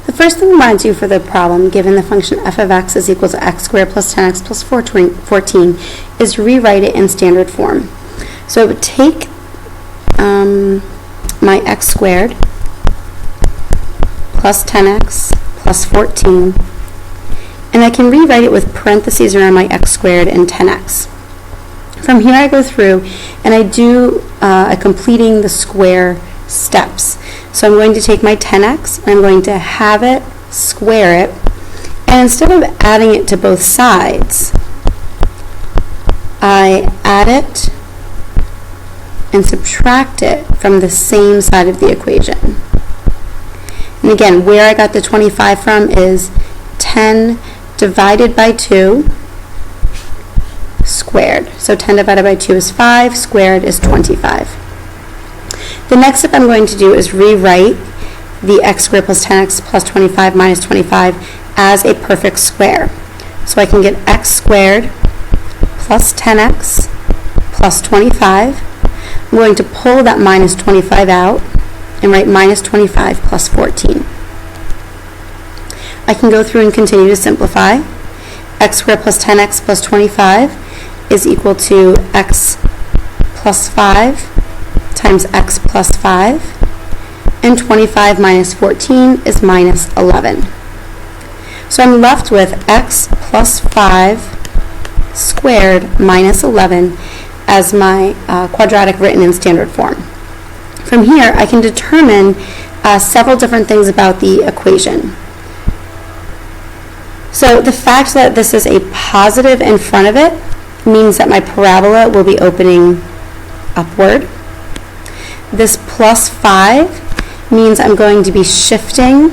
The first thing we want to do for the problem, given the function f of x is equal to x squared plus 10x plus 14, is rewrite it in standard form. So I would take my x squared plus 10x plus 14, and I can rewrite it with parentheses around my x squared and 10x. From here I go through and I do a completing the square steps. So I'm going to take my 10x, I'm going to have it, square it, and instead of adding it to both sides, I add it and subtract it from the same side of the equation. And again, where I got the 25 from is 10 divided by 2 squared. So 10 divided by 2 is 5, squared is 25. The next step I'm going to do is rewrite the x squared plus 10x plus 25 minus 25 as a perfect square. So I can get x squared plus 10x plus 25. I'm going to pull that minus 25 out and write minus 25 plus 14. I can go through and continue to simplify. X squared plus 10x plus 25 is equal to x plus 5 times x plus 5, and 25 minus 14 is minus 11. So I'm left with x plus 5 squared minus 11 as my quadratic written in standard form. From here, I can determine several different things about the equation. So the fact that this is a positive in front of it means that my parabola will be opening upward. This plus 5 means I'm going to be shifting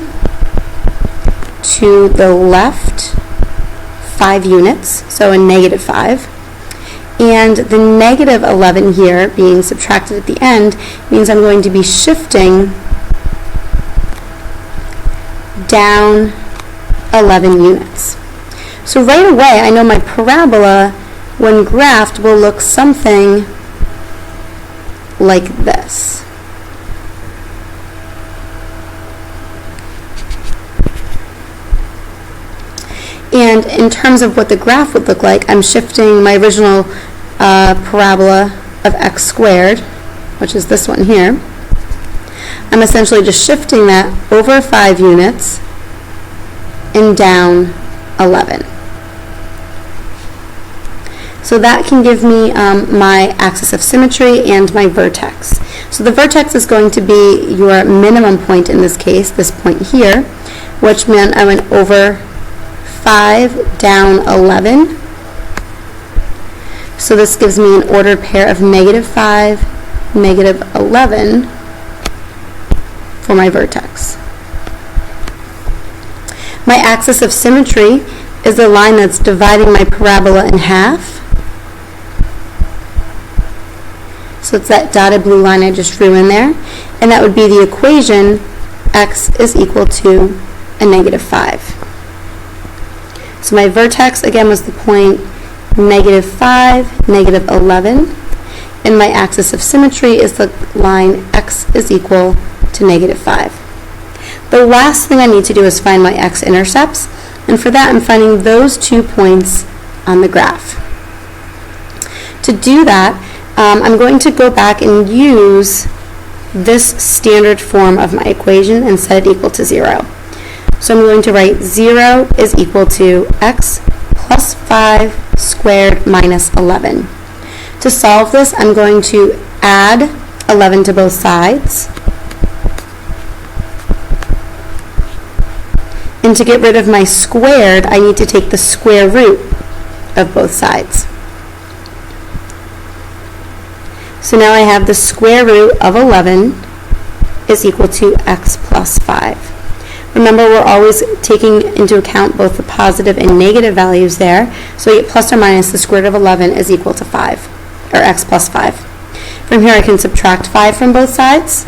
to the left 5 units, so a negative 5. And the negative 11 here, being subtracted at the end, means I'm going to be shifting down 11 units. So right away, I know my parabola, when graphed, will look something like this. And in terms of what the graph would look like, I'm shifting my original parabola of x squared, which is this one here. I'm essentially just shifting that over 5 units and down 11. So that can give me my axis of symmetry and my vertex. So the vertex is going to be your minimum point in this case, this point here, which meant I went over 5 down 11. So this gives me an ordered pair of negative 5, negative 11 for my vertex. My axis of symmetry is the line that's dividing my parabola in half. So it's that dotted blue line I just drew in there. And that would be the equation x is equal to a negative 5. So my vertex, again, was the point negative 5, negative 11. And my axis of symmetry is the line x is equal to negative 5. The last thing I need to do is find my x-intercepts. And for that, I'm finding those 2 points on the graph. To do that, I'm going to go back and use this standard form of my equation and set it equal to 0. So I'm going to write 0 is equal to x plus 5 squared minus 11. To solve this, I'm going to add 11 to both sides. And to get rid of my squared, I need to take the square root of both sides. So now I have the square root of 11 is equal to x plus 5. Remember, we're always taking into account both the positive and negative values there. So we get plus or minus the square root of 11 is equal to 5, or x plus 5. From here I can subtract 5 from both sides.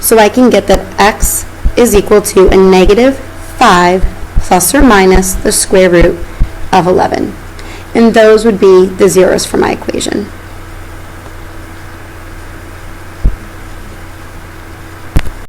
So I can get that x is equal to a negative 5 plus or minus the square root of 11. And those would be the zeros for my equation.